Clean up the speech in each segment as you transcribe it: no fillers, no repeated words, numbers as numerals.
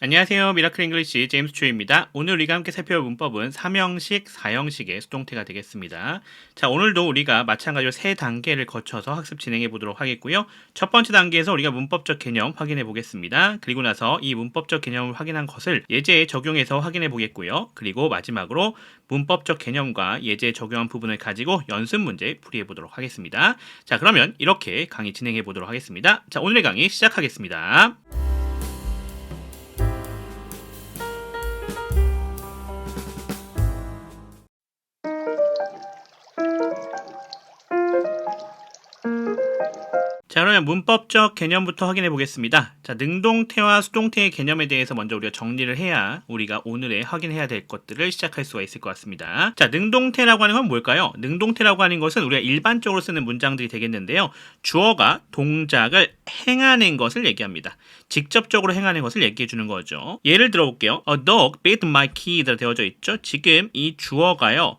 안녕하세요. 미라클 잉글리시 제임스 초입니다. 오늘 우리가 함께 살펴볼 문법은 3형식, 4형식의 수동태가 되겠습니다. 자, 오늘도 우리가 마찬가지로 세 단계를 거쳐서 학습 진행해 보도록 하겠고요. 첫 번째 단계에서 우리가 문법적 개념 확인해 보겠습니다. 그리고 나서 이 문법적 개념을 확인한 것을 예제에 적용해서 확인해 보겠고요. 그리고 마지막으로 문법적 개념과 예제에 적용한 부분을 가지고 연습 문제 풀이해 보도록 하겠습니다. 자, 그러면 이렇게 강의 진행해 보도록 하겠습니다. 자, 오늘의 강의 시작하겠습니다. 자, 그러면 문법적 개념부터 확인해 보겠습니다. 자, 능동태와 수동태의 개념에 대해서 먼저 우리가 정리를 해야 우리가 오늘의 확인해야 될 것들을 시작할 수가 있을 것 같습니다. 자, 능동태라고 하는 건 뭘까요? 능동태라고 하는 것은 우리가 일반적으로 쓰는 문장들이 되겠는데요. 주어가 동작을 행하는 것을 얘기합니다. 직접적으로 행하는 것을 얘기해 주는 거죠. 예를 들어 볼게요. A dog bit my key로 되어져 있죠. 지금 이 주어가요.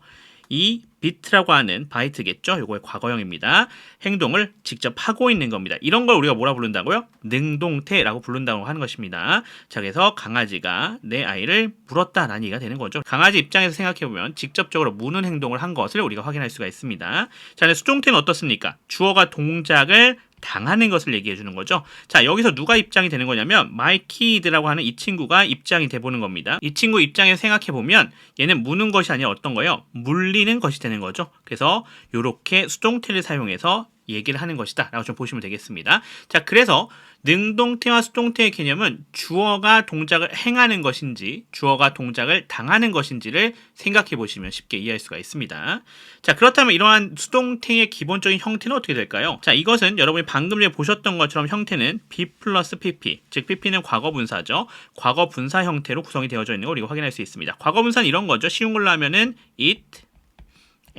이 bit라고 하는 바이트겠죠. 요거의 과거형입니다. 행동을 직접 하고 있는 겁니다. 이런 걸 우리가 뭐라 부른다고요? 능동태라고 부른다고 하는 것입니다. 자, 그래서 강아지가 내 아이를 물었다라는 얘기가 되는 거죠. 강아지 입장에서 생각해보면 직접적으로 무는 행동을 한 것을 우리가 확인할 수가 있습니다. 자, 근데 수동태는 어떻습니까? 주어가 동작을 당하는 것을 얘기해 주는 거죠. 자, 여기서 누가 입장이 되는 거냐면 my kid라고 하는 이 친구가 입장이 돼 보는 겁니다. 이 친구 입장에서 생각해 보면 얘는 무는 것이 아니라 어떤 거예요? 물리는 것이 되는 거죠. 그래서 이렇게 수동태를 사용해서 얘기를 하는 것이다 라고 좀 보시면 되겠습니다. 자, 그래서 능동태와 수동태의 개념은 주어가 동작을 행하는 것인지 주어가 동작을 당하는 것인지를 생각해 보시면 쉽게 이해할 수가 있습니다. 자, 그렇다면 이러한 수동태의 기본적인 형태는 어떻게 될까요? 자, 이것은 여러분이 방금 전에 보셨던 것처럼 형태는 be 플러스 pp, 즉 pp는 과거분사죠. 과거분사 형태로 구성이 되어져 있는 걸 우리가 확인할 수 있습니다. 과거분사는 이런 거죠. 쉬운 걸로 하면은 eat,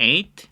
ate,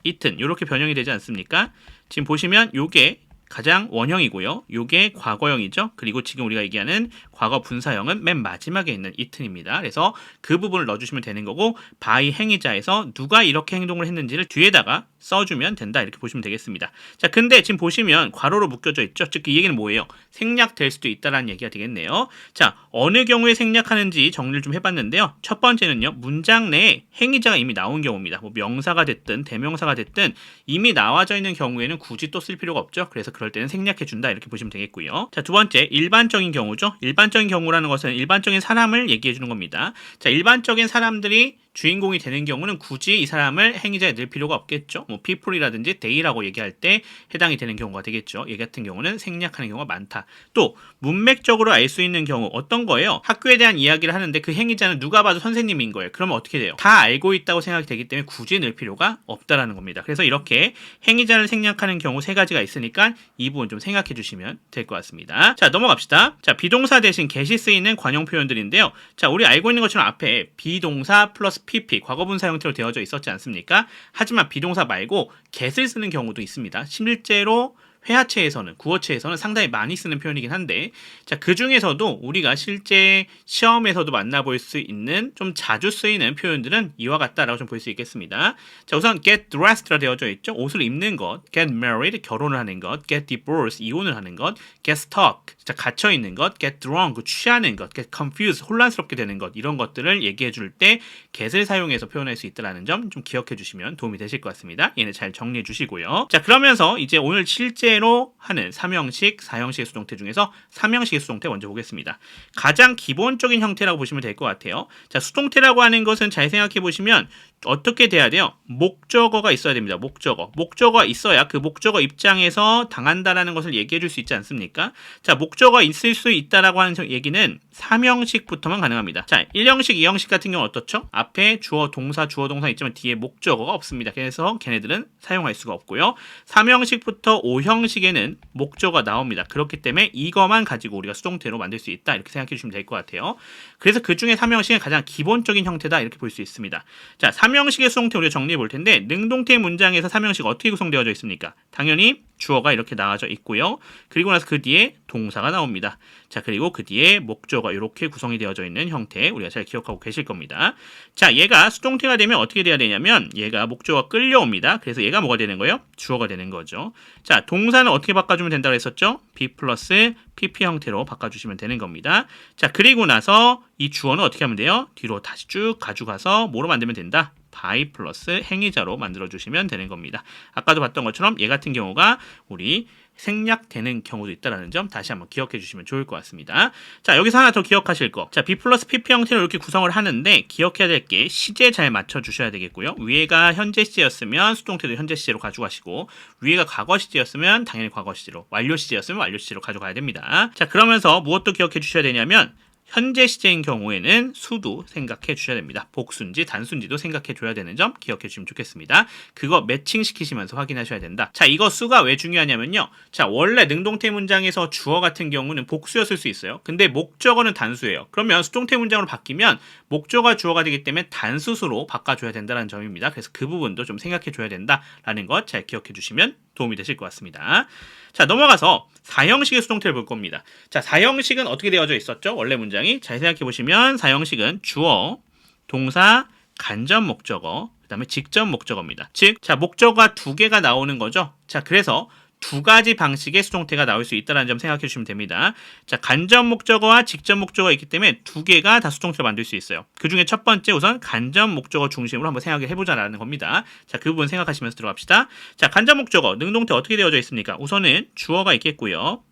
eaten 이렇게 변형이 되지 않습니까? 지금 보시면 요게 가장 원형이고요. 요게 과거형이죠. 그리고 지금 우리가 얘기하는 과거 분사형은 맨 마지막에 있는 eaten입니다. 그래서 그 부분을 넣어주시면 되는 거고 by 행위자에서 누가 이렇게 행동을 했는지를 뒤에다가 써주면 된다 이렇게 보시면 되겠습니다. 자, 근데 지금 보시면 괄호로 묶여져 있죠. 즉 이 얘기는 뭐예요? 생략될 수도 있다라는 얘기가 되겠네요. 자, 어느 경우에 생략하는지 정리를 좀 해봤는데요. 첫 번째는요. 문장 내에 행위자가 이미 나온 경우입니다. 뭐 명사가 됐든 대명사가 됐든 이미 나와져 있는 경우에는 굳이 또 쓸 필요가 없죠. 그래서 그럴 때는 생략해준다 이렇게 보시면 되겠고요. 자, 두 번째 일반적인 경우죠. 일반적인 경우라는 것은 일반적인 사람을 얘기해주는 겁니다. 자, 일반적인 사람들이 주인공이 되는 경우는 굳이 이 사람을 행위자에 넣을 필요가 없겠죠. 뭐 people이라든지 they라고 얘기할 때 해당이 되는 경우가 되겠죠. 얘 같은 경우는 생략하는 경우가 많다. 또 문맥적으로 알 수 있는 경우 어떤 거예요? 학교에 대한 이야기를 하는데 그 행위자는 누가 봐도 선생님인 거예요. 그러면 어떻게 돼요? 다 알고 있다고 생각이 되기 때문에 굳이 넣을 필요가 없다라는 겁니다. 그래서 이렇게 행위자를 생략하는 경우 세 가지가 있으니까 이 부분 좀 생각해 주시면 될 것 같습니다. 자, 넘어갑시다. 자, 비동사 대신 get이 쓰이는 관용 표현들인데요. 자, 우리 알고 있는 것처럼 앞에 비동사 플러스 pp 과거분사 형태로 되어져 있었지 않습니까? 하지만 비동사 말고 get을 쓰는 경우도 있습니다. 실제로 회화체에서는 구어체에서는 상당히 많이 쓰는 표현이긴 한데 자, 그 중에서도 우리가 실제 시험에서도 만나볼 수 있는 좀 자주 쓰이는 표현들은 이와 같다라고 좀 볼 수 있겠습니다. 자, 우선 get dressed라 되어져 있죠. 옷을 입는 것, get married 결혼을 하는 것, get divorced 이혼을 하는 것, get stuck 자, 갇혀 있는 것, get drunk 취하는 것, get confused 혼란스럽게 되는 것 이런 것들을 얘기해 줄 때 get을 사용해서 표현할 수 있다라는 점 좀 기억해 주시면 도움이 되실 것 같습니다. 얘는 잘 정리해 주시고요. 자, 그러면서 이제 오늘 실제로 하는 3형식, 4형식의 수동태 중에서 3형식의 수동태 먼저 보겠습니다. 가장 기본적인 형태라고 보시면 될 것 같아요. 자, 수동태라고 하는 것은 잘 생각해 보시면 어떻게 돼야 돼요? 목적어가 있어야 됩니다. 목적어가 있어야 그 목적어 입장에서 당한다라는 것을 얘기해 줄 수 있지 않습니까? 자, 목적어가 있을 수 있다라고 하는 얘기는 3형식부터만 가능합니다. 자, 1형식, 2형식 같은 경우는 어떻죠? 앞에 주어, 동사 있지만 뒤에 목적어가 없습니다. 그래서 걔네들은 사용할 수가 없고요. 3형식부터 5형식에는 목적어가 나옵니다. 그렇기 때문에 이거만 가지고 우리가 수동태로 만들 수 있다. 이렇게 생각해 주시면 될 것 같아요. 그래서 그 중에 3형식은 가장 기본적인 형태다. 이렇게 볼 수 있습니다. 자, 3형식의 수동태 우리가 정리해 볼 텐데 능동태 문장에서 3형식 어떻게 구성되어져 있습니까? 당연히 주어가 이렇게 나와져 있고요. 그리고 나서 그 뒤에 동사가 나옵니다. 자, 그리고 그 뒤에 목적어가 이렇게 구성이 되어져 있는 형태 우리가 잘 기억하고 계실 겁니다. 자, 얘가 수동태가 되면 어떻게 돼야 되냐면 얘가 목적어가 끌려옵니다. 그래서 얘가 뭐가 되는 거예요? 주어가 되는 거죠. 자, 동사는 어떻게 바꿔주면 된다고 했었죠? be 플러스 pp 형태로 바꿔주시면 되는 겁니다. 자, 그리고 나서 이 주어는 어떻게 하면 돼요? 뒤로 다시 쭉 가져가서 뭐로 만들면 된다? by 플러스 행위자로 만들어주시면 되는 겁니다. 아까도 봤던 것처럼 얘 같은 경우가 우리 생략되는 경우도 있다는 점 다시 한번 기억해 주시면 좋을 것 같습니다. 자, 여기서 하나 더 기억하실 거. 자, B 플러스 PP 형태로 이렇게 구성을 하는데 기억해야 될 게 시제 잘 맞춰 주셔야 되겠고요. 위에가 현재 시제였으면 수동태도 현재 시제로 가져가시고, 위에가 과거 시제였으면 당연히 과거 시제로, 완료 시제였으면 완료 시제로 가져가야 됩니다. 자, 그러면서 무엇도 기억해 주셔야 되냐면 현재 시제인 경우에는 수도 생각해 주셔야 됩니다. 복수인지 단수인지도 생각해 줘야 되는 점 기억해 주시면 좋겠습니다. 그거 매칭 시키시면서 확인하셔야 된다. 자, 이거 수가 왜 중요하냐면요. 자, 원래 능동태 문장에서 주어 같은 경우는 복수였을 수 있어요. 근데 목적어는 단수예요. 그러면 수동태 문장으로 바뀌면 목적어가 주어가 되기 때문에 단수수로 바꿔줘야 된다는 점입니다. 그래서 그 부분도 좀 생각해 줘야 된다라는 것 잘 기억해 주시면 도움이 되실 것 같습니다. 자, 넘어가서 4형식의 수동태를 볼 겁니다. 자, 4형식은 어떻게 되어져 있었죠? 원래 문장이. 잘 생각해 보시면 4형식은 주어, 동사, 간접 목적어, 그 다음에 직접 목적어입니다. 즉, 자, 목적어가 두 개가 나오는 거죠. 자, 그래서 두 가지 방식의 수동태가 나올 수 있다는 점 생각해 주시면 됩니다. 자, 간접 목적어와 직접 목적어가 있기 때문에 두 개가 다 수동태를 만들 수 있어요. 그 중에 첫 번째 우선 간접 목적어 중심으로 한번 생각해 보자라는 겁니다. 자, 그 부분 생각하시면서 들어갑시다. 자, 간접 목적어, 능동태 어떻게 되어져 있습니까? 우선은 주어가 있겠고요.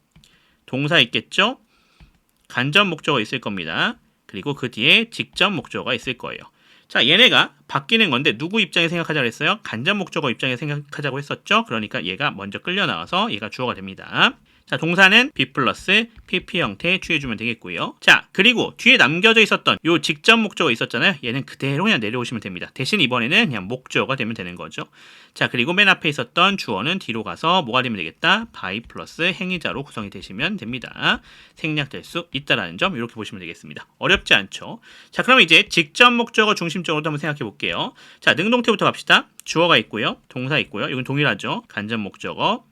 동사 있겠죠? 간접 목적어 있을 겁니다. 그리고 그 뒤에 직접 목적어가 있을 거예요. 자, 얘네가 바뀌는 건데 누구 입장에 생각하자고 했어요? 간접 목적어 입장에 생각하자고 했었죠? 그러니까 얘가 먼저 끌려 나와서 얘가 주어가 됩니다. 자, 동사는 be 플러스 pp 형태에 취해주면 되겠고요. 자, 그리고 뒤에 남겨져 있었던 요 직접 목적어 있었잖아요. 얘는 그대로 그냥 내려오시면 됩니다. 대신 이번에는 그냥 목적어가 되면 되는 거죠. 자, 그리고 맨 앞에 있었던 주어는 뒤로 가서 뭐가 되면 되겠다? by 플러스 행위자로 구성이 되시면 됩니다. 생략될 수 있다라는 점 이렇게 보시면 되겠습니다. 어렵지 않죠? 자, 그럼 이제 직접 목적어 중심적으로 한번 생각해 볼게요. 자, 능동태부터 갑시다. 주어가 있고요. 동사 있고요. 이건 동일하죠. 간접 목적어.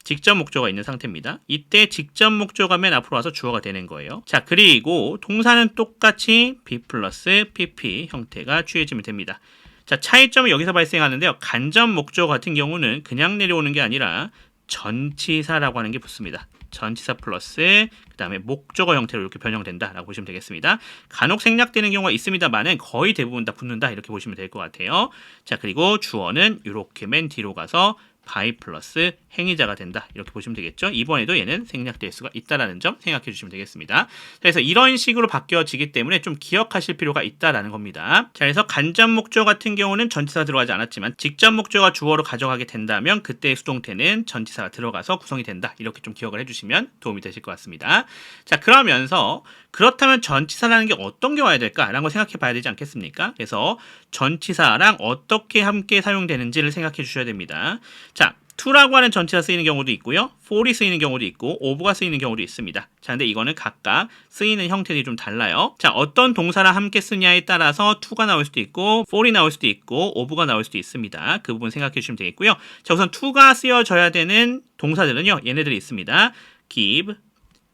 직접 목적어가 있는 상태입니다. 이때 직접 목적어가 맨 앞으로 와서 주어가 되는 거예요. 자, 그리고 동사는 똑같이 be 플러스 pp 형태가 취해지면 됩니다. 자, 차이점이 여기서 발생하는데요. 간접 목적어 같은 경우는 그냥 내려오는 게 아니라 전치사라고 하는 게 붙습니다. 전치사 플러스 그 다음에 목적어 형태로 이렇게 변형된다라고 보시면 되겠습니다. 간혹 생략되는 경우가 있습니다만은 거의 대부분 다 붙는다 이렇게 보시면 될 것 같아요. 자, 그리고 주어는 이렇게 맨 뒤로 가서 by 플러스 행위자가 된다 이렇게 보시면 되겠죠. 이번에도 얘는 생략될 수가 있다라는 점 생각해 주시면 되겠습니다. 그래서 이런 식으로 바뀌어지기 때문에 좀 기억하실 필요가 있다라는 겁니다. 자, 그래서 간접 목적어 같은 경우는 전치사 들어가지 않았지만 직접 목적어가 주어로 가져가게 된다면 그때의 수동태는 전치사가 들어가서 구성이 된다 이렇게 좀 기억을 해주시면 도움이 되실 것 같습니다. 자, 그러면서 그렇다면 전치사라는 게 어떤 게 와야 될까라는 걸 생각해 봐야 되지 않겠습니까? 그래서 전치사랑 어떻게 함께 사용되는지를 생각해 주셔야 됩니다. 자, to라고 하는 전치사 쓰이는 경우도 있고요. for이 쓰이는 경우도 있고 over가 쓰이는 경우도 있습니다. 자, 근데 이거는 각각 쓰이는 형태들이 좀 달라요. 자, 어떤 동사랑 함께 쓰냐에 따라서 to가 나올 수도 있고 for이 나올 수도 있고 over가 나올 수도 있습니다. 그 부분 생각해 주시면 되겠고요. 자, 우선 to가 쓰여져야 되는 동사들은요. 얘네들이 있습니다. give,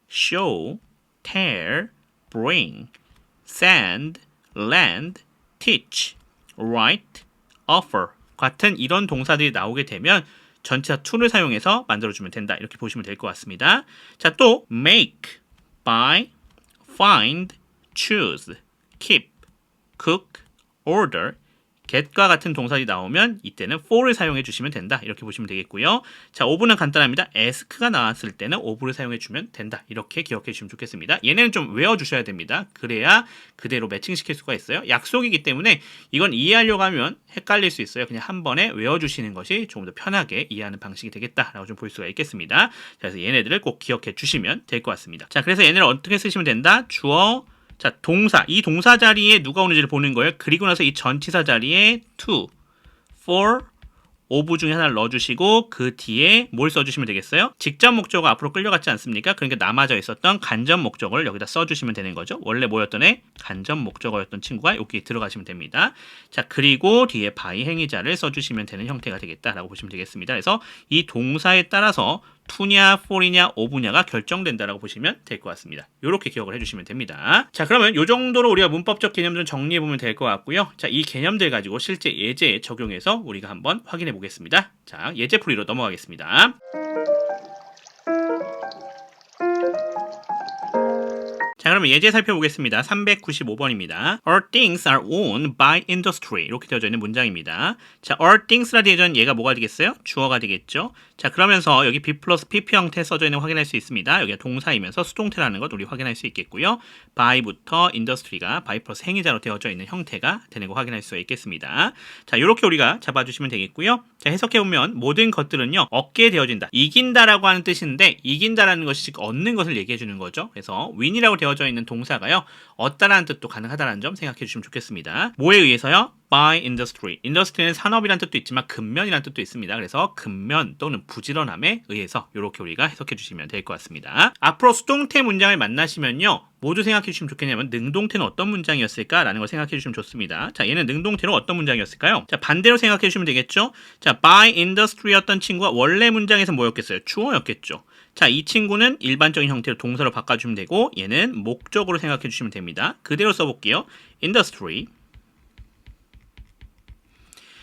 show, tear, bring, send, lend, teach, write, offer 같은 이런 동사들이 나오게 되면 전치사 to를 사용해서 만들어주면 된다 이렇게 보시면 될 것 같습니다. 자, 또 make, buy, find, choose, keep, cook, order, get과 같은 동사들이 나오면 이때는 for를 사용해 주시면 된다 이렇게 보시면 되겠고요. 자, over는 간단합니다. ask가 나왔을 때는 over를 사용해 주면 된다 이렇게 기억해 주시면 좋겠습니다. 얘네는 좀 외워주셔야 됩니다. 그래야 그대로 매칭시킬 수가 있어요. 약속이기 때문에 이건 이해하려고 하면 헷갈릴 수 있어요. 그냥 한 번에 외워주시는 것이 조금 더 편하게 이해하는 방식이 되겠다라고 좀 볼 수가 있겠습니다. 자, 그래서 얘네들을 꼭 기억해 주시면 될 것 같습니다. 자, 그래서 얘네를 어떻게 쓰시면 된다? 주어, 자, 동사, 이 동사 자리에 누가 오는지를 보는 거예요. 그리고 나서 이 전치사 자리에 to, for, of 중에 하나를 넣어주시고 그 뒤에 뭘 써주시면 되겠어요? 직접 목적어가 앞으로 끌려갔지 않습니까? 그러니까 남아져 있었던 간접 목적어를 여기다 써주시면 되는 거죠. 원래 뭐였던 애? 간접 목적어였던 친구가 여기 들어가시면 됩니다. 자, 그리고 뒤에 by 행위자를 써주시면 되는 형태가 되겠다라고 보시면 되겠습니다. 그래서 이 동사에 따라서 to냐, for이냐, of냐가 결정된다라고 보시면 될 것 같습니다. 이렇게 기억을 해주시면 됩니다. 자, 그러면 이 정도로 우리가 문법적 개념들은 정리해보면 될 것 같고요. 자, 이 개념들 가지고 실제 예제에 적용해서 우리가 한번 확인해 보겠습니다. 자, 예제 풀이로 넘어가겠습니다. 그러면 예제 살펴보겠습니다. 395번입니다. All things are owned by industry. 이렇게 되어져 있는 문장입니다. 자, all things라 되어져 얘가 뭐가 되겠어요? 주어가 되겠죠. 자, 그러면서 여기 be 플러스 pp 형태 써져 있는 거 확인할 수 있습니다. 여기가 동사이면서 수동태라는 것 우리 확인할 수 있겠고요. by부터 industry가 by 플러스 행위자로 되어져 있는 형태가 되는 거 확인할 수가 있겠습니다. 자, 이렇게 우리가 잡아주시면 되겠고요. 자, 해석해보면 모든 것들은요, 얻게 되어진다. 이긴다라고 하는 뜻인데, 이긴다라는 것이 얻는 것을 얘기해주는 거죠. 그래서 win이라고 되어져 있는 동사가요, 얻다라는 뜻도 가능하다는 점 생각해 주시면 좋겠습니다. 뭐에 의해서요? by industry. industry는 산업이라는 뜻도 있지만 근면이라는 뜻도 있습니다. 그래서 근면 또는 부지런함에 의해서 이렇게 우리가 해석해 주시면 될 것 같습니다. 앞으로 수동태 문장을 만나시면요, 모두 생각해 주시면 좋겠냐면 능동태는 어떤 문장이었을까라는 걸 생각해 주시면 좋습니다. 자, 얘는 능동태로 어떤 문장이었을까요? 자, 반대로 생각해 주시면 되겠죠? 자, by industry였던 친구가 원래 문장에서 뭐였겠어요? 주어였겠죠. 자, 이 친구는 일반적인 형태로 동사로 바꿔주면 되고 얘는 목적으로 생각해 주시면 됩니다. 그대로 써볼게요. industry.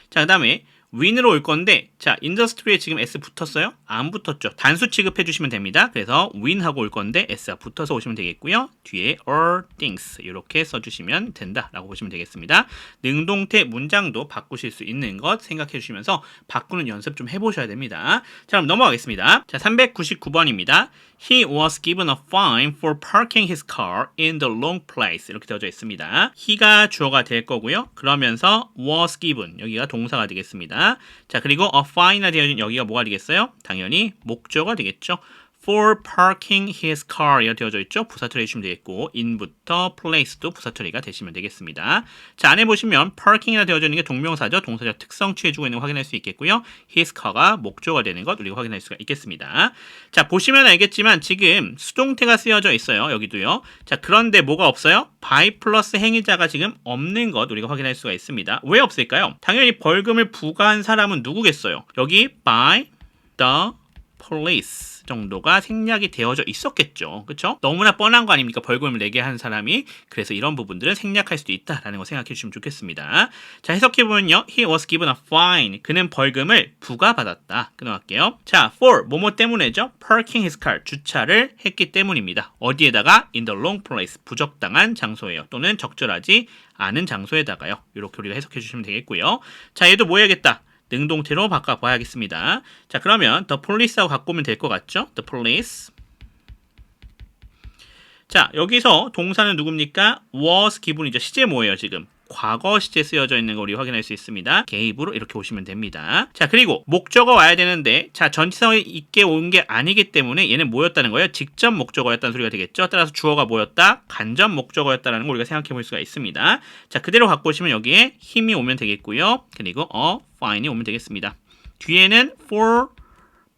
자, 그 다음에 win으로 올 건데, 자, industry에 지금 s 붙었어요? 안 붙었죠. 단수 취급해 주시면 됩니다. 그래서 win하고 올 건데 s가 붙어서 오시면 되겠고요. 뒤에 all things 이렇게 써주시면 된다라고 보시면 되겠습니다. 능동태 문장도 바꾸실 수 있는 것 생각해 주시면서 바꾸는 연습 좀 해보셔야 됩니다. 자, 그럼 넘어가겠습니다. 자, 399번입니다. He was given a fine for parking his car in the wrong place. 이렇게 되어져 있습니다. he가 주어가 될 거고요. 그러면서 was given, 여기가 동사가 되겠습니다. 자, 그리고 a fine이나 되어진 여기가 뭐가 되겠어요? 당연히 목적어가 되겠죠. for parking his car 이렇게 되어져 있죠. 부사 처리 해주시면 되겠고 in부터 place도 부사 처리가 되시면 되겠습니다. 자, 안에 보시면 parking이라 되어져 있는 게 동명사죠. 동사적 특성 취해주고 있는 거 확인할 수 있겠고요. his car가 목적어가 되는 것 우리가 확인할 수가 있겠습니다. 자, 보시면 알겠지만 지금 수동태가 쓰여져 있어요. 여기도요. 자, 그런데 뭐가 없어요? by 플러스 행위자가 지금 없는 것 우리가 확인할 수가 있습니다. 왜 없을까요? 당연히 벌금을 부과한 사람은 누구겠어요? 여기 by the police 정도가 생략이 되어져 있었겠죠. 그렇죠? 너무나 뻔한 거 아닙니까? 벌금을 내게 한 사람이. 그래서 이런 부분들은 생략할 수도 있다라는 거 생각해 주시면 좋겠습니다. 자, 해석해보면요. He was given a fine. 그는 벌금을 부과받았다. 끊어갈게요. 자, for 뭐뭐 때문에죠? Parking his car. 주차를 했기 때문입니다. 어디에다가? In the wrong place. 부적당한 장소예요. 또는 적절하지 않은 장소에다가요. 이렇게 우리가 해석해 주시면 되겠고요. 자, 얘도 뭐 해야겠다? 능동태로 바꿔봐야겠습니다. 자, 그러면 the police하고 갖고 오면 될 것 같죠? the police. 자, 여기서 동사는 누굽니까? was given이죠. 시제 뭐예요, 지금? 과거 시제 쓰여져 있는 거 우리 확인할 수 있습니다. gave로 이렇게 오시면 됩니다. 자, 그리고 목적어 와야 되는데, 자, 전치사에 있게 온 게 아니기 때문에 얘는 뭐였다는 거예요? 직접 목적어였다는 소리가 되겠죠? 따라서 주어가 뭐였다? 간접 목적어였다는 걸 우리가 생각해 볼 수가 있습니다. 자, 그대로 갖고 오시면 여기에 힘이 오면 되겠고요. 그리고 fine이 오면 되겠습니다. 뒤에는 for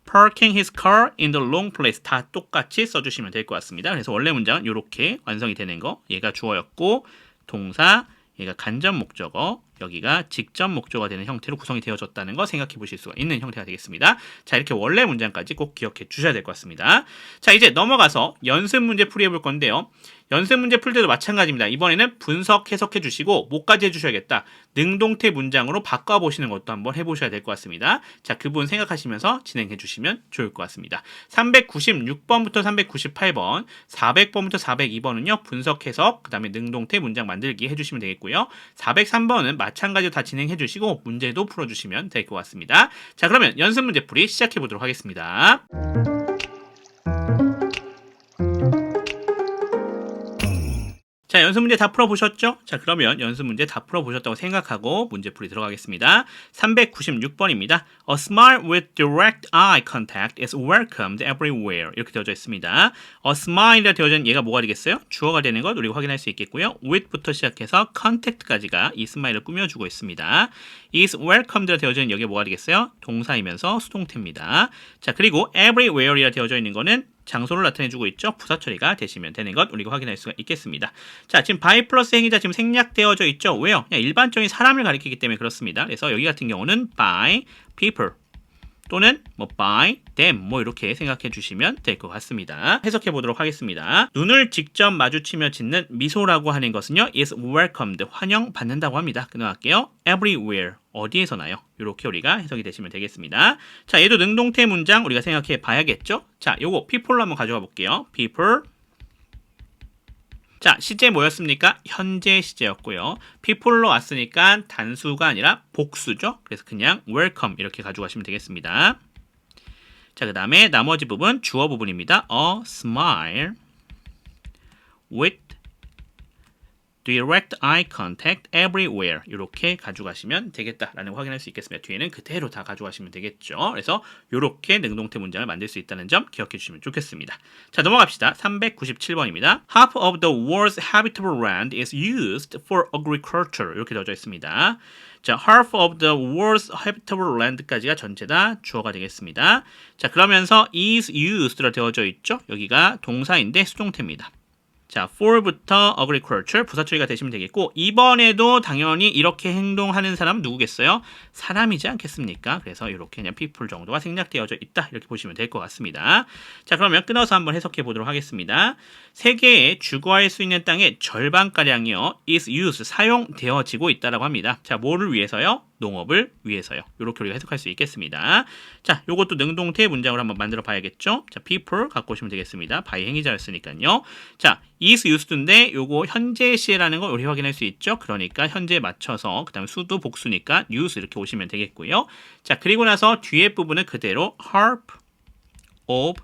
parking his car in the wrong place 다 똑같이 써주시면 될 것 같습니다. 그래서 원래 문장은 이렇게 완성이 되는 거, 얘가 주어였고 동사, 얘가 간접 목적어, 여기가 직접 목적어가 되는 형태로 구성이 되어졌다는 거 생각해 보실 수가 있는 형태가 되겠습니다. 자, 이렇게 원래 문장까지 꼭 기억해 주셔야 될 것 같습니다. 자, 이제 넘어가서 연습 문제 풀이해 볼 건데요. 연습 문제 풀 때도 마찬가지입니다. 이번에는 분석 해석해 주시고 뭐까지 해주셔야겠다. 능동태 문장으로 바꿔보시는 것도 한번 해보셔야 될 것 같습니다. 자, 그 부분 생각하시면서 진행해 주시면 좋을 것 같습니다. 396번부터 398번, 400번부터 402번은요. 분석 해석, 그 다음에 능동태 문장 만들기 해주시면 되겠고요. 403번은 마찬가지로 다 진행해 주시고 문제도 풀어주시면 될 것 같습니다. 자, 그러면 연습 문제 풀이 시작해 보도록 하겠습니다. 자, 연습 문제 다 풀어보셨죠? 자, 그러면 연습 문제 다 풀어보셨다고 생각하고 문제풀이 들어가겠습니다. 396번입니다. A smile with direct eye contact is welcomed everywhere. 이렇게 되어져 있습니다. A smile이라 되어져 있는 얘가 뭐가 되겠어요? 주어가 되는 것 우리가 확인할 수 있겠고요. with부터 시작해서 contact까지가 이 스마일을 꾸며주고 있습니다. is welcomed라 되어져 있는 여기가 뭐가 되겠어요? 동사이면서 수동태입니다. 자, 그리고 everywhere이라 되어져 있는 거는 장소를 나타내주고 있죠. 부사 처리가 되시면 되는 것 우리가 확인할 수가 있겠습니다. 자, 지금 by 플러스 행위자 지금 생략되어져 있죠. 왜요? 그냥 일반적인 사람을 가리키기 때문에 그렇습니다. 그래서 여기 같은 경우는 by people 또는 by them 이렇게 생각해 주시면 될 것 같습니다. 해석해 보도록 하겠습니다. 눈을 직접 마주치며 짓는 미소라고 하는 것은요, is welcomed, 환영받는다고 합니다. 끊어갈게요. everywhere, 어디에서나요? 이렇게 우리가 해석이 되시면 되겠습니다. 자, 얘도 능동태 문장 우리가 생각해 봐야겠죠? 자, 요거 people로 한번 가져가 볼게요. people. 자, 시제 뭐였습니까? 현재 시제였고요. people로 왔으니까 단수가 아니라 복수죠. 그래서 그냥 welcome 이렇게 가져가시면 되겠습니다. 자, 그 다음에 나머지 부분 주어 부분입니다. A smile with direct eye contact everywhere 이렇게 가져가시면 되겠다라는 거 확인할 수 있겠습니다. 뒤에는 그대로 다 가져가시면 되겠죠. 그래서 이렇게 능동태 문장을 만들 수 있다는 점 기억해 주시면 좋겠습니다. 자, 넘어갑시다. 397번입니다. Half of the world's habitable land is used for agriculture 이렇게 되어져 있습니다. 자, half of the world's habitable land까지가 전체 다 주어가 되겠습니다. 자, 그러면서 is used로 되어져 있죠. 여기가 동사인데 수동태입니다. 자, for부터 agriculture 부사처리가 되시면 되겠고 이번에도 당연히 이렇게 행동하는 사람은 누구겠어요? 사람이지 않겠습니까? 그래서 이렇게 그냥 people 정도가 생략되어져 있다 이렇게 보시면 될 것 같습니다. 자, 그러면 끊어서 한번 해석해 보도록 하겠습니다. 세계에 주거할 수 있는 땅의 절반가량이요 is used 사용되어지고 있다라고 합니다. 자, 뭐를 위해서요? 농업을 위해서요. 이렇게 우리가 해석할 수 있겠습니다. 자, 요것도 능동태 문장으로 한번 만들어 봐야겠죠? 자, people 갖고 오시면 되겠습니다. by 행위자였으니까요. 자, is used인데 요거 현재 시제라는 걸 우리 확인할 수 있죠? 그러니까 현재에 맞춰서 그다음에 수도 복수니까 use 이렇게 오시면 되겠고요. 자, 그리고 나서 뒤에 부분은 그대로 half of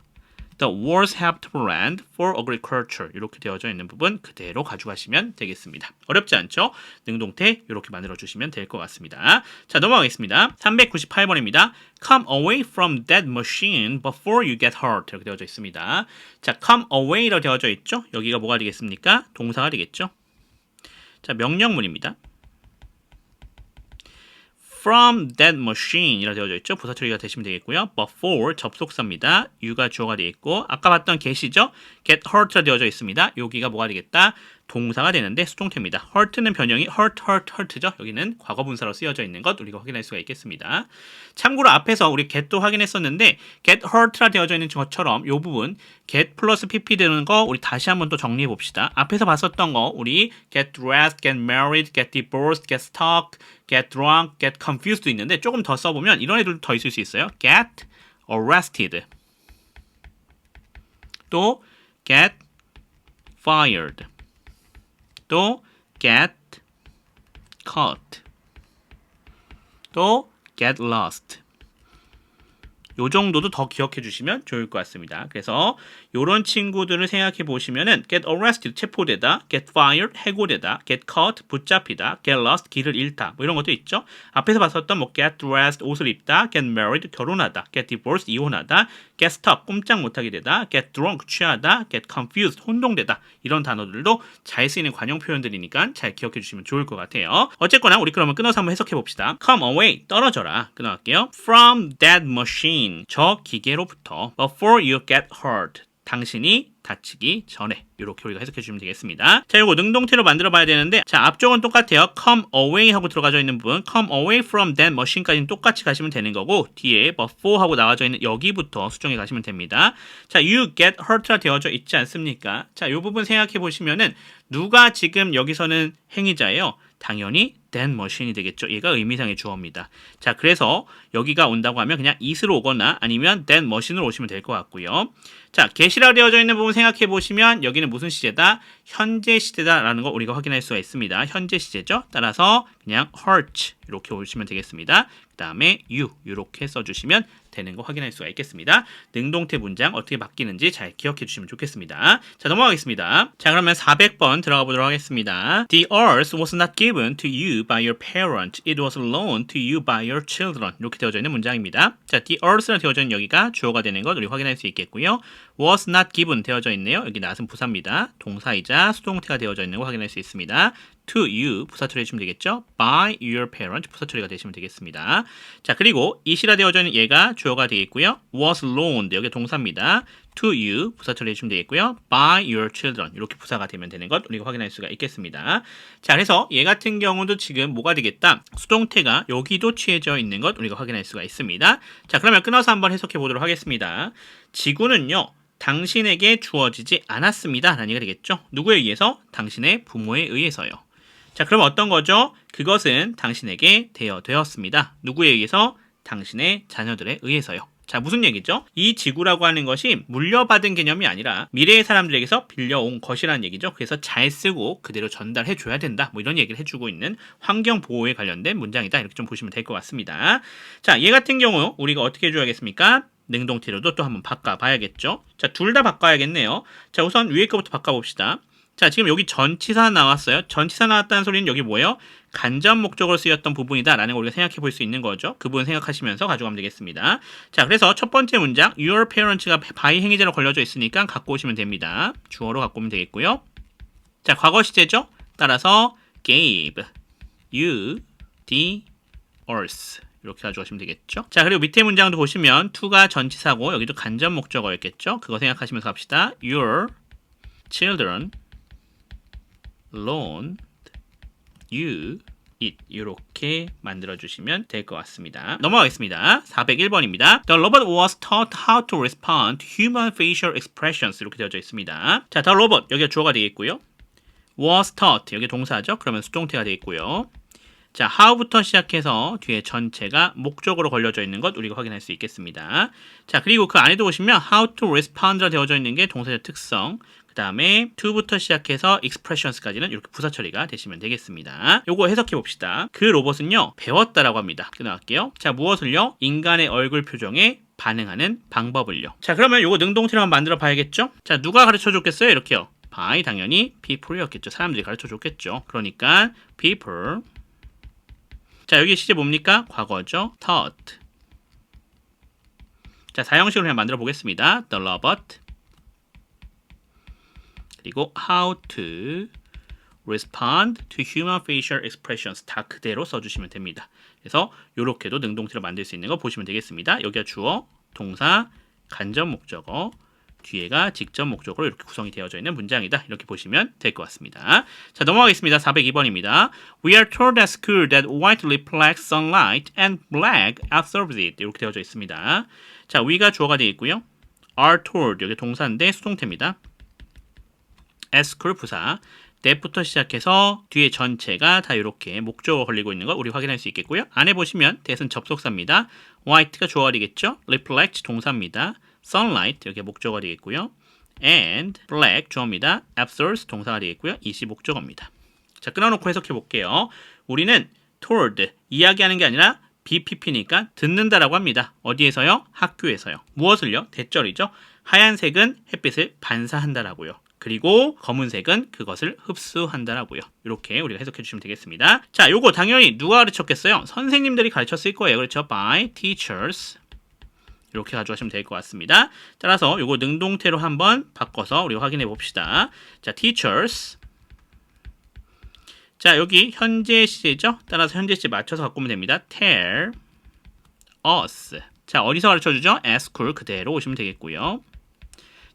the world's habitable land for agriculture 이렇게 되어져 있는 부분 그대로 가져가시면 되겠습니다. 어렵지 않죠? 능동태 이렇게 만들어 주시면 될 것 같습니다. 자, 넘어가겠습니다. 398번입니다. Come away from that machine before you get hurt 이렇게 되어져 있습니다. 자, come away로 되어져 있죠? 여기가 뭐가 되겠습니까? 동사가 되겠죠? 자, 명령문입니다. From that machine 이라 되어져 있죠. 부사 처리가 되시면 되겠고요. Before 접속사입니다. you가 주어가 되어 있고 아까 봤던 get이죠. get hurt가 되어져 있습니다. 여기가 뭐가 되겠다? 동사가 되는데 수동태입니다. hurt는 변형이 hurt죠. 여기는 과거분사로 쓰여져 있는 것 우리가 확인할 수가 있겠습니다. 참고로 앞에서 우리 get도 확인했었는데 get hurt라 되어져 있는 것처럼 이 부분 get 플러스 pp 되는 거 우리 다시 한번 또 정리해 봅시다. 앞에서 봤었던 거 우리 get dressed, get married, get divorced, get stuck, get drunk, get confused도 있는데 조금 더 써보면 이런 애들도 더 있을 수 있어요. get arrested 또 get fired 또 get caught 또 get lost 요 정도도 더 기억해 주시면 좋을 것 같습니다. 그래서 요런 친구들을 생각해 보시면은 get arrested 체포되다, get fired 해고되다, get caught 붙잡히다, get lost 길을 잃다 뭐 이런 것도 있죠. 앞에서 봤었던 뭐 get dressed 옷을 입다, get married 결혼하다, get divorced 이혼하다, get stuck 꼼짝 못하게 되다, get drunk 취하다, get confused 혼동되다 이런 단어들도 잘 쓰이는 관용 표현들이니까 잘 기억해 주시면 좋을 것 같아요. 어쨌거나 우리 그러면 끊어서 한번 해석해 봅시다. Come away 떨어져라 끊어갈게요. From that machine 저 기계로부터 before you get hurt 당신이 다치기 전에 이렇게 우리가 해석해 주시면 되겠습니다. 자, 이거 능동태로 만들어 봐야 되는데 자, 앞쪽은 똑같아요. come away 하고 들어가져 있는 부분 come away from that machine까지는 똑같이 가시면 되는 거고 뒤에 before 하고 나와져 있는 여기부터 수정해 가시면 됩니다. 자, you get hurt라 되어져 있지 않습니까? 자, 이 부분 생각해 보시면은 누가 지금 여기서는 행위자예요? 당연히 that machine이 되겠죠. 얘가 의미상의 주어입니다. 자, 그래서 여기가 온다고 하면 그냥 it으로 오거나 아니면 that machine으로 오시면 될 것 같고요. 자, get이라 되어져 있는 부분 생각해 보시면 여기는 무슨 시제다? 현재 시제다라는 거 우리가 확인할 수가 있습니다. 현재 시제죠. 따라서 그냥 hurt 이렇게 오시면 되겠습니다. 그 다음에 you 이렇게 써주시면 되는 거 확인할 수가 있겠습니다. 능동태 문장 어떻게 바뀌는지 잘 기억해 주시면 좋겠습니다. 자, 넘어가겠습니다. 자, 그러면 400번 들어가 보도록 하겠습니다. The earth was not given to you by your parent. It was loaned to you by your children. 이렇게 되어져 있는 문장입니다. 자, the earth라 되어져 있는 여기가 주어가 되는 것 우리 확인할 수 있겠고요. was not given 되어져 있네요. 여기 not은 부사입니다. 동사이자 수동태가 되어져 있는 거 확인할 수 있습니다. to you 부사 처리 해주시면 되겠죠. by your parent 부사 처리가 되시면 되겠습니다. 자, 그리고 it이라 되어져 있는 얘가 주어가 되겠고요. was loaned 여기 동사입니다. to you 부사 처리 해주시면 되겠고요. by your children 이렇게 부사가 되면 되는 것 우리가 확인할 수가 있겠습니다. 자, 그래서 얘 같은 경우도 지금 뭐가 되겠다? 수동태가 여기도 취해져 있는 것 우리가 확인할 수가 있습니다. 자, 그러면 끊어서 한번 해석해 보도록 하겠습니다. 지구는요. 당신에게 주어지지 않았습니다. 라는 얘기가 되겠죠. 누구에 의해서? 당신의 부모에 의해서요. 자, 그럼 어떤 거죠? 그것은 당신에게 되었습니다. 누구에 의해서? 당신의 자녀들에 의해서요. 자, 무슨 얘기죠? 이 지구라고 하는 것이 물려받은 개념이 아니라 미래의 사람들에게서 빌려온 것이라는 얘기죠. 그래서 잘 쓰고 그대로 전달해 줘야 된다. 뭐 이런 얘기를 해주고 있는 환경 보호에 관련된 문장이다. 이렇게 좀 보시면 될 것 같습니다. 자, 얘 같은 경우 우리가 어떻게 해줘야겠습니까? 능동태로도 또 한번 바꿔봐야겠죠. 자, 둘 다 바꿔야겠네요. 자, 우선 위에 거부터 바꿔봅시다. 자, 지금 여기 전치사 나왔어요. 전치사 나왔다는 소리는 여기 뭐예요? 간접 목적으로 쓰였던 부분이다 라는 걸 우리가 생각해 볼 수 있는 거죠. 그 부분 생각하시면서 가져가면 되겠습니다. 자, 그래서 첫 번째 문장 Your parents가 by 행위제로 걸려져 있으니까 갖고 오시면 됩니다. 주어로 갖고 오면 되겠고요. 자, 과거 시제죠. 따라서 gave, you, the, earth 이렇게 가져오시면 되겠죠. 자, 그리고 밑에 문장도 보시면 to가 전치사고 여기도 간접 목적어였겠죠. 그거 생각하시면서 갑시다. Your children loaned you it 이렇게 만들어주시면 될 것 같습니다. 넘어가겠습니다. 401번입니다. The robot was taught how to respond to human facial expressions 이렇게 되어져 있습니다. 자, the robot 여기가 주어가 되겠고요. was taught 여기 동사죠. 그러면 수동태가 되겠고요. 자, how부터 시작해서 뒤에 전체가 목적으로 걸려져 있는 것 우리가 확인할 수 있겠습니다. 자, 그리고 그 안에도 보시면 how to respond가 되어져 있는 게 동사의 특성, 그 다음에 to부터 시작해서 expressions까지는 이렇게 부사 처리가 되시면 되겠습니다. 요거 해석해 봅시다. 그 로봇은요 배웠다라고 합니다. 끊어갈게요. 자, 무엇을요? 인간의 얼굴 표정에 반응하는 방법을요. 자, 그러면 요거 능동태로 한번 만들어 봐야겠죠? 자, 누가 가르쳐 줬겠어요? 이렇게요. by 당연히 people이었겠죠. 사람들이 가르쳐 줬겠죠. 그러니까 people. 자, 여기 시제 뭡니까? 과거죠. taught. 자, 사형식으로 그냥 만들어 보겠습니다. The robot. 그리고 how to respond to human facial expressions 다 그대로 써주시면 됩니다. 그래서 이렇게도 능동태로 만들 수 있는 거 보시면 되겠습니다. 여기가 주어, 동사, 간접 목적어, 뒤에가 직접 목적으로 이렇게 구성이 되어져 있는 문장이다. 이렇게 보시면 될 것 같습니다. 자, 넘어가겠습니다. 402번입니다. We are told at school that white reflects sunlight and black absorbs it. 이렇게 되어져 있습니다. 자, we가 주어가 되겠고요. are told 여기 동사인데 수동태입니다. at school 부사. that부터 시작해서 뒤에 전체가 다 이렇게 목적어 걸리고 있는 걸 우리 확인할 수 있겠고요. 안에 보시면 that은 접속사입니다. white가 주어가 되겠죠. reflect 동사입니다. sunlight 여기 목적어가 되겠고요. and black 주어입니다. absorbs 동사가 되겠고요. it이 목적어입니다. 자, 끊어놓고 해석해 볼게요. 우리는 told 이야기하는 게 아니라 BPP니까 듣는다라고 합니다. 어디에서요? 학교에서요. 무엇을요? 대절이죠. 하얀색은 햇빛을 반사한다라고요. 그리고 검은색은 그것을 흡수한다라고요. 이렇게 우리가 해석해 주시면 되겠습니다. 자, 요거 당연히 누가 가르쳤겠어요? 선생님들이 가르쳤을 거예요. 그렇죠? by teachers. 이렇게 가져가시면 될 것 같습니다. 따라서 요거 능동태로 한번 바꿔서 우리가 확인해 봅시다. 자, teachers. 자, 여기 현재 시제죠? 따라서 현재 시제 맞춰서 갖고 오면 됩니다. tell us. 자, 어디서 가르쳐주죠? at school 그대로 오시면 되겠고요.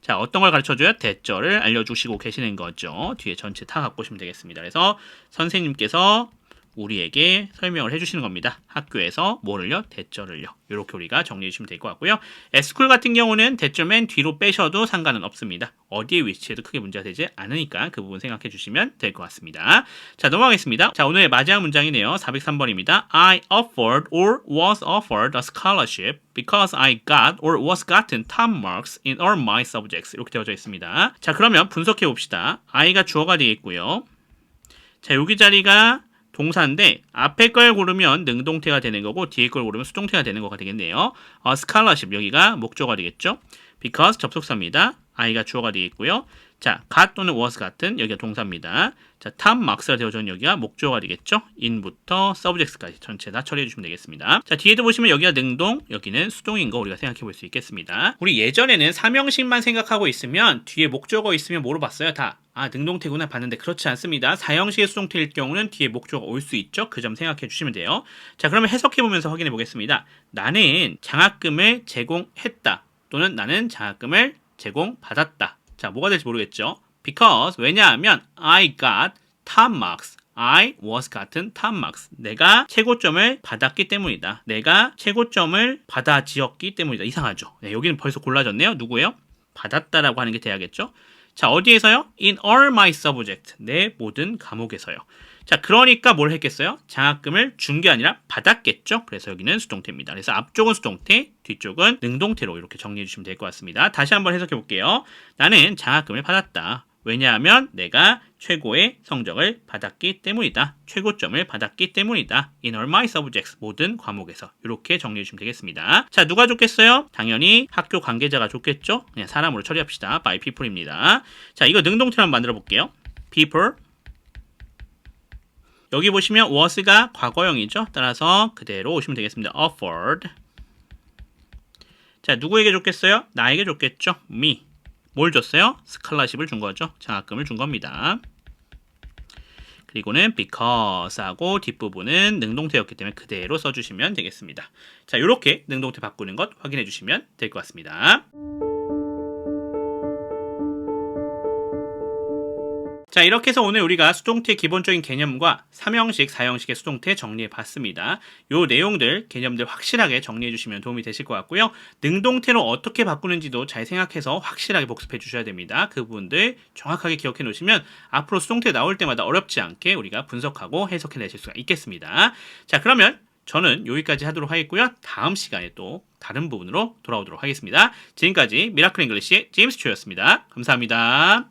자, 어떤 걸 가르쳐줘요? 대절을 알려주시고 계시는 거죠. 뒤에 전체 다 갖고 오시면 되겠습니다. 그래서 선생님께서 우리에게 설명을 해주시는 겁니다. 학교에서 뭐를요? 대절을요. 이렇게 우리가 정리해 주시면 될 것 같고요. 에스쿨 같은 경우는 대절 맨 뒤로 빼셔도 상관은 없습니다. 어디에 위치해도 크게 문제가 되지 않으니까 그 부분 생각해 주시면 될 것 같습니다. 자, 넘어가겠습니다. 자, 오늘의 마지막 문장이네요. 403번입니다. I offered or was offered a scholarship because I got or was gotten top marks in all my subjects. 이렇게 되어져 있습니다. 자, 그러면 분석해 봅시다. I가 주어가 되겠고요. 자, 여기 자리가 동사인데 앞에 걸 고르면 능동태가 되는 거고 뒤에 걸 고르면 수동태가 되는 거가 되겠네요. scholarship 여기가 목적어가 되겠죠. because 접속사입니다. I가 주어가 되겠고요. 자, got 또는 was 같은 여기가 동사입니다. 자, top marks가 되어져 있는 여기가 목적어가 되겠죠. in부터 subjects까지 전체 다 처리해 주시면 되겠습니다. 자, 뒤에도 보시면 여기가 능동, 여기는 수동인 거 우리가 생각해 볼 수 있겠습니다. 우리 예전에는 사명식만 생각하고 있으면 뒤에 목적어 있으면 뭐로 봤어요? 다. 아, 능동태구나 봤는데 그렇지 않습니다. 사형식의 수동태일 경우는 뒤에 목적어가 올 수 있죠. 그 점 생각해 주시면 돼요. 자, 그러면 해석해 보면서 확인해 보겠습니다. 나는 장학금을 제공했다. 또는 나는 장학금을 제공받았다. 자, 뭐가 될지 모르겠죠. because 왜냐하면 I got top marks. I was gotten top marks. 내가 최고점을 받았기 때문이다. 내가 최고점을 받아지었기 때문이다. 이상하죠. 네, 여기는 벌써 골라졌네요. 누구예요? 받았다라고 하는 게 돼야겠죠. 자, 어디에서요? In all my subject. 내 모든 과목에서요. 자, 그러니까 뭘 했겠어요? 장학금을 준 게 아니라 받았겠죠? 그래서 여기는 수동태입니다. 그래서 앞쪽은 수동태, 뒤쪽은 능동태로 이렇게 정리해 주시면 될 것 같습니다. 다시 한번 해석해 볼게요. 나는 장학금을 받았다. 왜냐하면 내가 최고의 성적을 받았기 때문이다. 최고점을 받았기 때문이다. In all my subjects. 모든 과목에서. 이렇게 정리해 주시면 되겠습니다. 자, 누가 좋겠어요? 당연히 학교 관계자가 좋겠죠? 그냥 사람으로 처리합시다. by people입니다. 자, 이거 능동태로 한번 만들어 볼게요. people. 여기 보시면 was가 과거형이죠. 따라서 그대로 오시면 되겠습니다. offered. 자, 누구에게 줬겠어요? 나에게 줬겠죠. me. 뭘 줬어요? 스칼라십을 준 거죠. 장학금을 준 겁니다. 그리고는 because하고 뒷부분은 능동태였기 때문에 그대로 써주시면 되겠습니다. 자, 이렇게 능동태 바꾸는 것 확인해 주시면 될 것 같습니다. 자, 이렇게 해서 오늘 우리가 수동태 기본적인 개념과 3형식, 4형식의 수동태 정리해 봤습니다. 요 내용들, 개념들 확실하게 정리해 주시면 도움이 되실 것 같고요. 능동태로 어떻게 바꾸는지도 잘 생각해서 확실하게 복습해 주셔야 됩니다. 그 부분들 정확하게 기억해 놓으시면 앞으로 수동태 나올 때마다 어렵지 않게 우리가 분석하고 해석해 내실 수가 있겠습니다. 자, 그러면 저는 여기까지 하도록 하겠고요. 다음 시간에 또 다른 부분으로 돌아오도록 하겠습니다. 지금까지 미라클 잉글리시의 제임스 초였습니다. 감사합니다.